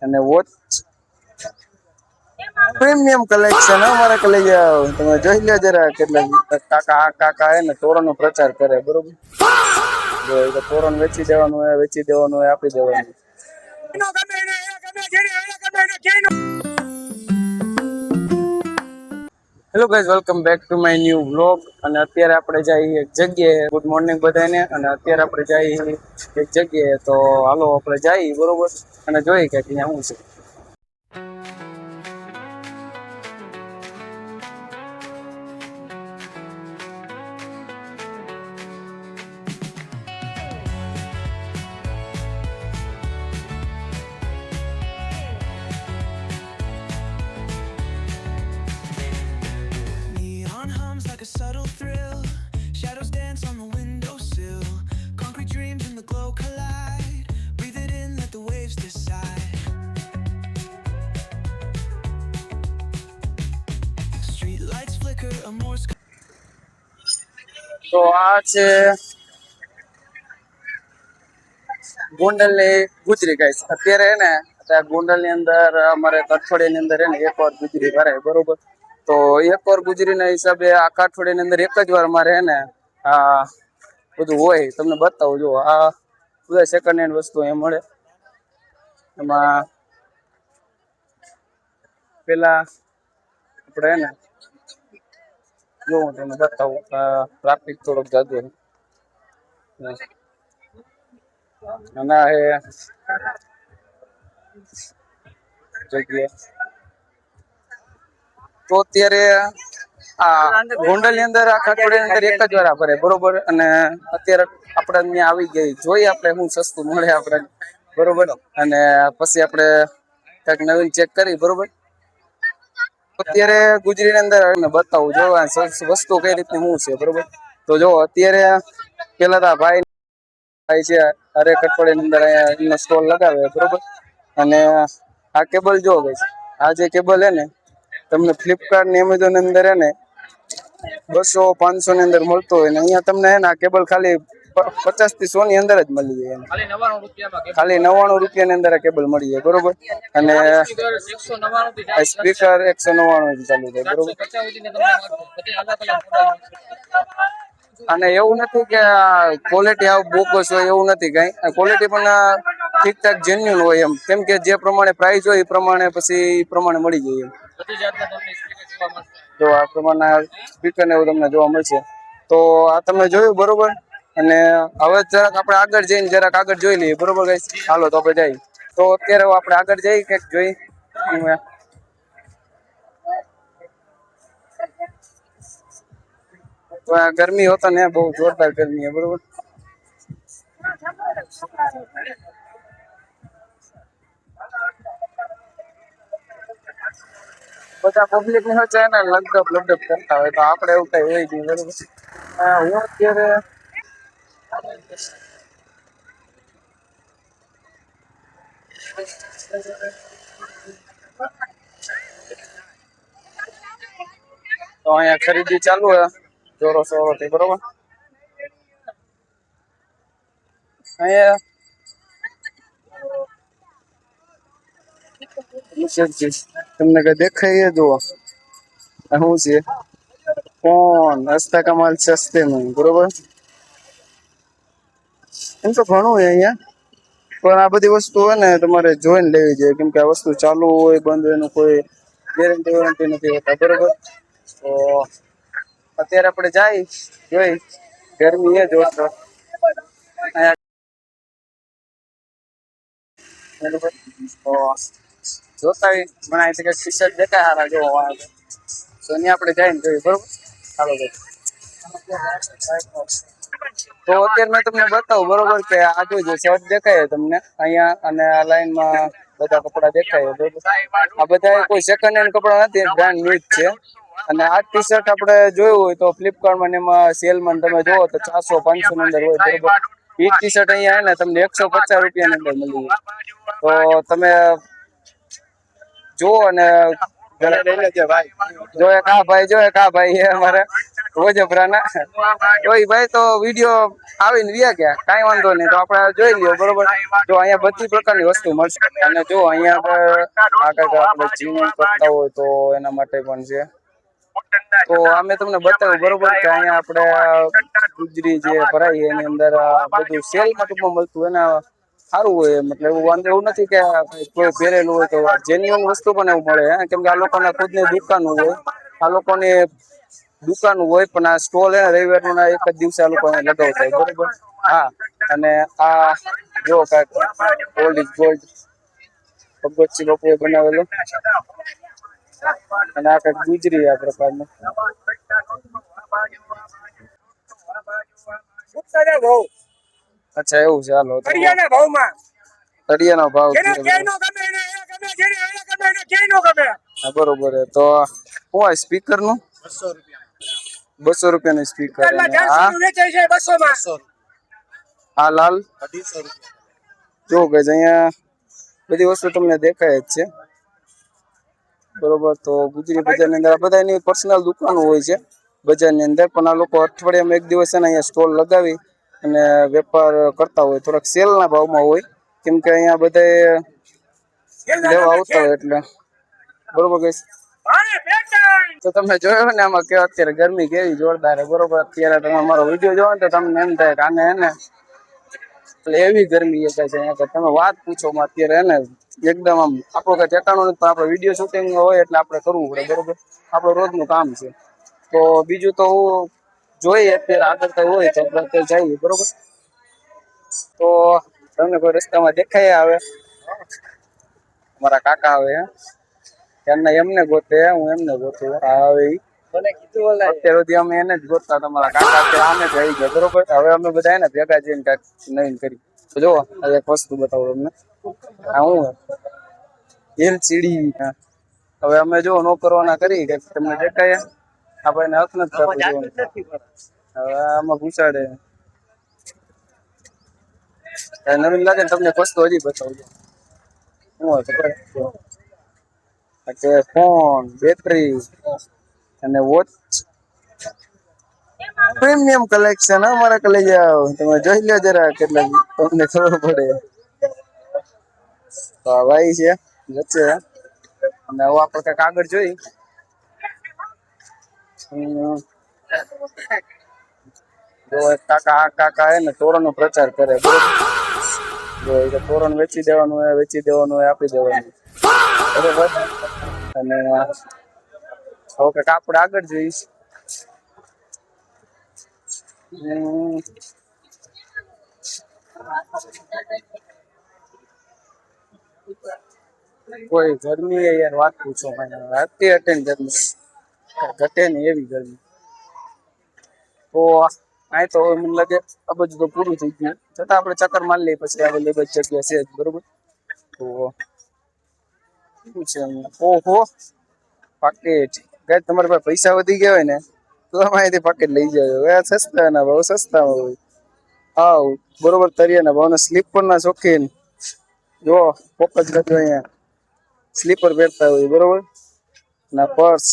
અને watch premium collection અમારે કલે તમે જોઈ લો જરા કેટલા કાકા હે ને તોરણ નો પ્રચાર કરે બરોબર. જો તોરણ વેચી દેવાનું હોય આપી દેવાનું. Hello guys, welcome back to my new vlog. અને અત્યારે આપણે જઈએ એક જગ્યાએ. ગુડ મોર્નિંગ બધાને. અને અત્યારે આપણે જઈએ એક જગ્યાએ, તો હાલો આપણે જઈએ બરોબર અને જોઈએ કે ત્યાં શું છે. Like a subtle thrill, shadows dance on the windowsill. Concrete dreams and the glow collide. Breathe it in, let the waves decide. Street lights flicker, a Morse. તો આ છે ગોંડલ ની ગુજરી ગાઈસ. અત્યારે હે ને ગોંડલ ની અંદર અમારે અઠવાડિયા ની અંદર હે ને એક વાર ગુજરી ભરાય બરોબર. તો એક વાર ગુજરી ના હિસાબે આખા અઠવાડિયા ની અંદર એક જ વાર મારે હે ને આ બધું હોય. તમને બતાવું, જો આ બધા સેકન્ડ હેન્ડ વસ્તુ અહીંયા મળે. એમાં પેલા આપણે હે ને જો હું તમને બતાવું, ટ્રાફિક થોડોક જાજો અને એ જગ્યા તો અત્યારે આ ગોંડલ ની અંદર આખા અઠવાડિયાની અંદર એક જ વાર ભરે બરોબર. અને અત્યારે આપણે ત્યાં આવી ગઈ, જોઈએ આપણે શું સસ્તું મળે આપણે બરોબર. અને પછી આપણે કંઈક નવીન ચેક કરી બરોબર. અત્યારે ગુજરી ની અંદર બતાવું, જો વસ્તુ કઈ રીતની શું છે બરોબર. તો જો અત્યારે પેલા તો ભાઈ છે હરેક અઠવાડિયાની અંદર એનો સ્ટોલ લગાવે બરોબર. અને આ કેબલ જો ગઈ, આ જે કેબલ હે ને તમને ફ્લિપકાર્ટ ને એમેઝોન ની અંદર હે ને 200-500 ની અંદર મળતો હોય ને અહીંયા તમને હે ને આ કેબલ ખાલી 50 થી 100 ની અંદર જ મળી જાય. ખાલી 99 રૂપિયા ની અંદર આ કેબલ મળી જાય બરોબર. અને સ્પીકર 199 થી ચાલુ થાય બરોબર. અને એવું નથી કે ક્વોલિટી આવ બોગસ હોય, એવું નથી કઈ. ક્વોલિટી પણ ઠીક ઠાક જેન્યુઅન હોય એમ, કેમ કે જે પ્રમાણે પ્રાઇસ હોય એ પ્રમાણે મળી જાય એમ. જો આ પ્રમાણના સ્પીકર ને એવું તમને જોવા મળશે. તો આ તમે જોયું બરોબર. અને હવે જરાક આપણે આગળ જઈને આગળ જોઈ લઈએ બરોબર ગાઈસ. હાલો તો આપણે જઈએ. તો અત્યારે આપણે આગળ જઈએ કંઈક જોઈ. ગરમી હોતા ને બહુ જોરદાર ગરમી है बरोबर. બધા પબ્લિક ને છે ને લગડપ કરતા હોય, તો આપણે એવું કઈ હોય નહીં બરોબર. હું અત્યારે તો અહીંયા ખરીદી ચાલુ હે જોરો સોરો થી બરોબર. અહીંયા તમને કઈ દેખાય જુઓ શું છે ફોન હસ્તા કમાલ સસ્તે में બરોબર. એમ તો ઘણું હોય અહીંયા, પણ આ બધી વસ્તુ હોય ને તમારે જોઈને લેવી જોઈએ, કેમ કે આ વસ્તુ ચાલુ હોય બંધ એનું કોઈ ગેરંટી નથી હોતા બરોબર. તો અત્યારે આપણે જોઈ ગરમી એ જોરદાર બરોબર. તો જોતા મને આ કે ટી શર્ટ દેખાય હારા જોવા, તો અહીંયા આપણે જઈને જોઈએ બરોબર. ચાલો ભાઈ. તો અત્યારે મેં તમને બતાવું બરોબર કે આ જો શર્ટ દેખાય તમને અહીંયા, અને આ લાઈનમાં બધા કપડા દેખાય બરોબર. આ બધા કોઈ સેકન્ડ હેન્ડ કપડા નથી, બ્રાન્ડ ન્યુ છે. અને આ ટી શર્ટ આપણે જોયું હોય તો ફ્લિપકાર્ટમાં ને એમાં સેલમાં તમે જોવો તો 400-500 ની અંદર હોય બરોબર. એ ટી શર્ટ અહીંયા હે ને તમને 150 રૂપિયાની અંદર મળી જાય. તો તમે જો અને જો એક આ ભાઈ એ અમારે રોજબરાના તો ઈ ભાઈ તો વિડીયો આવીને વ્યા ગયા, કાંઈ વાંધો નહીં. તો આપણે જોઈ લ્યો, બરોબર. જો અહીંયા બધી પ્રકારની વસ્તુ મળશે. અને જો અહીંયા આગળ આપણે જીમ કરતા હોય તો એના માટે પણ છે. તો અમે તમને બતાવ્યું, બરોબર, કે અહીંયા આપણે ગુજરી જે ભરાય એની અંદર બધું સેલમાં ટૂંકમાં મળતું હોય ને સારું હોય. મતલબ એવું વાંધો એવું નથી કે કોઈ પહેરેલું હોય તો જેન્યુઅન વસ્તુ પણ એવું મળે. કેમ કે આ લોકોને ખુદની દુકાન હોય, આ લોકોની દુકાન હોય, પણ આ સ્ટોલ હે રવિવારનો એક જ દિવસે આ લોકો લગાવતા હોય, બરોબર. હા, અને આ જો કાંઈક ઓલ્ડ ઇઝ ગોલ્ડ ભગવતસિંહ બાપુએ બનાવેલો, અને આ કાંઈક ગુજરી આ પ્રકારનું. અચ્છા એવું છે. હાલો, તળિયાનો ભાવ હા, બરોબર. તો શું હોય સ્પીકર નું? 200 રૂપિયાનું સ્પીકર. આ લાલ 250 રૂપિયા. જો કે અહીંયા બધી વસ્તુ તમને દેખાય જ છે, બરોબર. તો ગુજરી બજારની અંદર આ બધાની પર્સનલ દુકાનો હોય છે બજારની અંદર, પણ આ લોકો અઠવાડિયામાં એક દિવસ છે ને અહીંયા સ્ટોલ લગાવી અને વેપાર કરતા હોય. થોડાક સેલના ભાવમાં હોય, કેમ કે અહીંયા બધા લેવા આવતા હોય એટલે, બરોબર ગઈશ. તો તમે જોયો ને આમાં કે અત્યારે ગરમી કેવી જોરદાર, બરોબર. અત્યારે તમે અમારો વિડીયો જોવો ને તો તમને એમ થાય કે આને એને એટલે એવી ગરમી થાય છે અહીંયા. તમે વાત પૂછો માં અત્યારે એને એકદમ આમ આપણું કઈ ઠેકાણું નથી, પણ આપણે વિડીયો શૂટિંગ હોય એટલે આપણે કરવું પડે, બરોબર. આપણું રોજનું કામ છે. તો બીજું તો હું જોઈએ અત્યારે આગળ કઈ હોય તો આપણે અત્યારે જઈએ, બરોબર. તો તમને કોઈ રસ્તામાં દેખાય આવે મારા કાકા આવે એમને એમને ગોતે, હું એમને ગોતું આવે. અત્યાર સુધી અમે એને જ ગોતતા, તમારા કાકા અત્યારે આમે જ આવી ગયા, બરોબર. હવે અમે બધા એને ભેગા જઈને કાંઈક નવીન કરી. તો જો એક વસ્તુ બતાવું તમને. આ હું LCD. હવે અમે જો નો કરવાના કરી કે તમને દેખાય આપણે હક નથી કરતું. હવે આમાં ઘુસાડે નવીન લાગે ને તમને વસ્તુ હજી બતાવજો. શું હોય ખબર? ફોન, બેટરી અને વોચ, પ્રીમિયમ કલેક્શન અમારા કલે જાવ. તમે જોઈ લો જરા કેટલા, તમને ખબર પડે. તો ભાઈ છે વચ્ચે, અને હવે આપણે કઈક આગળ જોઈ. જો એક કાકા, આ કાકા હે ને તોરણ નો પ્રચાર કરે, બરોબર. જો એ તોરણ વેચી દેવાનું હોય, આપી દેવાનું, બરોબર. અને હવે કઈક આપણે આગળ જોઈશ. કોઈ ગરમી યાર વાત પૂછો, અત્યારે ગરમી ઘટે નહીં એવી ગરમી. તો અહીં તો મને લાગે આ બધું તો પૂરું થઈ ગયું, છતાં આપણે ચક્કર મારી લઈએ પછી અવેલેબલ જગ્યા છે જ, બરોબર. તો શું છે ઓહો પાકેટ. ગાય તમારી પાસે પૈસા વધી ગયા હોય ને તો તમે અહીંથી પાકેટ લઈ જાય. સસ્તા ના ભાવ સસ્તામાં હોય. હા, બરોબર. તરિયાના ભાવ ને સ્લીપર ના શોખીન જો ફોકસ કરજો, અહીંયા સ્લીપર પહેરતા હોય, બરોબર. ના પર્સ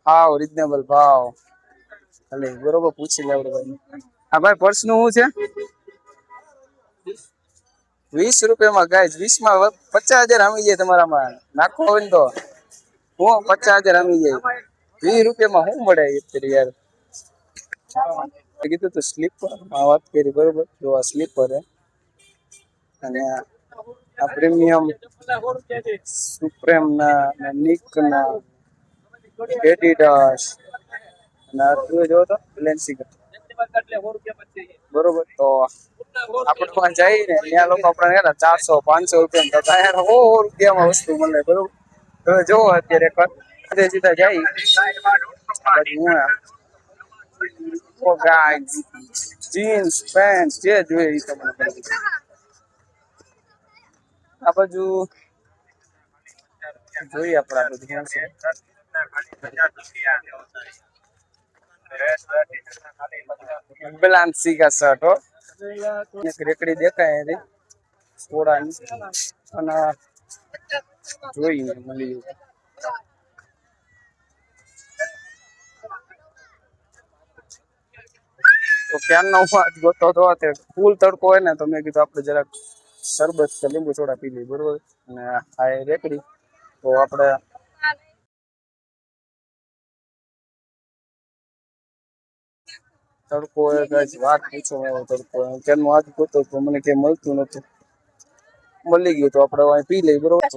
હાવ રીઝનેબલ ભાવ, બરોબર. પૂછી લે ભાઈ. હા ભાઈ, પર્સ નું શું છે? 20 રૂપિયામાં. ગાય 20 માં 50,000 આમી જાય તમારામાં. નાખો હોય ને તો હું 50,000 આમી જાય. 20 રૂપિયામાં શું મળે અત્યારે યાર? કીધું તો સ્લીપર વાત કરી, બરોબર. જો આ સ્લીપર હે, અને આ પ્રીમિયમ સુપ્રેમ ના, નિક ના, એડિડાસ ના, જો તો બેલેન્સિંગા, બરોબર. તો આપણે ત્યાં જઈને ત્યાં લોકો આપણે 400-500 રૂપિયા 100 રૂપિયામાં વસ્તુ મળે, બરોબર. હવે જોવો અત્યારે સીધા જાય જીન્સ પેન્ટ જે જોઈએ તમને. આ બાજુ જોઈએ આપણે આ બધું બેલાન્સિંગા શર્ટ હો. એક રેકડી દેખાય એની સોડાની, અને જોઈએ મળી તો ક્યારનો હું આજ ગોતો હતો તે ફૂલ તડકો હોય ને તો મેં કીધું આપણે જરાક શરબત કે લીંબુ સોડા પી લઈએ બરોબર. અને આ એ રેકડી તો આપણે તડકો હોય કઈ વાત પૂછો એવો તડકો ક્યારનો આજ ગોતો તો મને ક્યાંય મળતું નતું, મળી ગયું તો આપણે અહીં પી લઈએ બરોબર. તો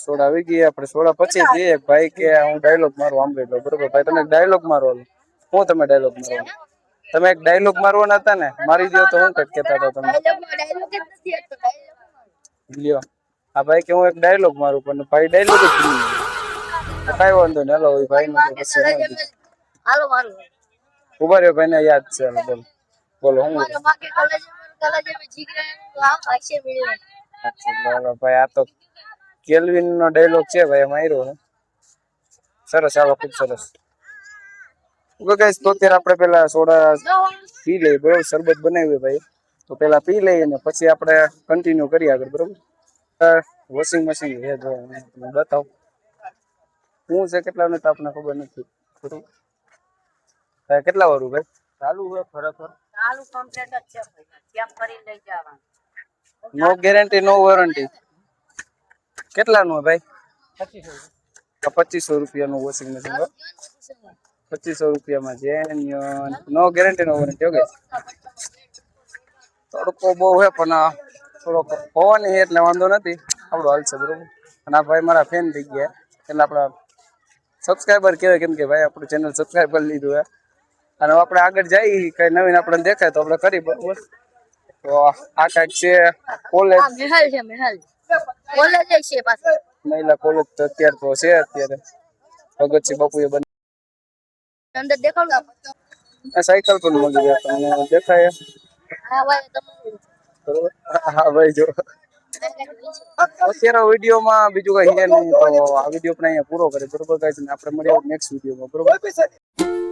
સોડા આવી ગઈ આપણે સોડા પછી જઈએ ભાઈ કે હું ડાયલોગ મારું સાંભળી લો બરોબર. ભાઈ તમે ડાયલોગ મારો હું તમે ડાયલોગ મારો તમે એક ડાયલોગ મારવાના હતા ને મારી દો તો હું કઈક કહેતા હતા તમે લ્યો. આ ભાઈ કે હું એક ડાયલોગ મારું પણ ભાઈ ડાયલોગ જ ભૂલી ગયો. કઈ વાંધો નહીં હાલો ભાઈ નો તો પછી હાલો મારું ઉભા રહ્યો ભાઈ ને યાદ છે હાલો બોલો બોલો હું हमारे माँ के कॉलेज में जीत रहे हैं तो हम ऐसे मिल रहे हैं અચ્છા બોલો ભાઈ આ તો કેલ્વિન નો ડાયલોગ છે ભાઈ માર્યો હે સરસ આવો ખૂબ સરસ. ઓકે ગાઈસ તો અત્યારે આપણે પેલા સોડા પી લઈએ બરોબર. શરબત બનાવ્યું ભાઈ તો પેલા પી લઈએ ને પછી આપણે કન્ટિન્યુ કરીએ આગળ બરોબર. વોશિંગ મશીન છે જો તમને બતાવું શું છે કેટલા ને તો આપણને ખબર નથી બરોબર. કેટલા વાળું ભાઈ ચાલુ હોય ખરેખર चालू कंप्लीट अच्छे चेक કરી લઈ જવાનું નો ગેરંટી નો વોરંટી કેટલાનું હે ભાઈ 2500 રૂપિયાનું વોશિંગ મશીન 2500 રૂપિયામાં જેન્યુઅન નો ગેરંટી નો વોરંટી ઓકે. તડકો બહુ હે પણ થોડોક પવન છે એટલે વાંધો નથી આપણું હાલશે બરોબર. અને આ ભાઈ મારા ફેન થઈ ગયા એટલે આપણા સબસ્ક્રાઈબર કહેવાય કેમ કે ભાઈ આપણું ચેનલ સબસ્ક્રાઈબ કરી લીધું હે. અને આપણે આગળ જઈ કઈ નવીન આપણને દેખાય તો આપણે કરી બરોબર. તો આ કાંઈક છે કોલેજ આ મહેલ છે મહેલ કોલેજ છે પાછું મહિલા કોલેજ તો અત્યારે તો છે અત્યારે ભગતસિંહ બાપુએ અંદર દેખાડો સાયકલ પણ મળી જાય તમને દેખાય હા ભાઈ તમે બરોબર. હા ભાઈ જો અત્યારે વિડીયોમાં બીજું કઈ છે નહીં તો આ વિડીયો આપણે અહીંયા પૂરો કરીએ બરોબર ગાઈસ. આપણે મળીએ નેક્સ્ટ વિડીયોમાં બરોબર.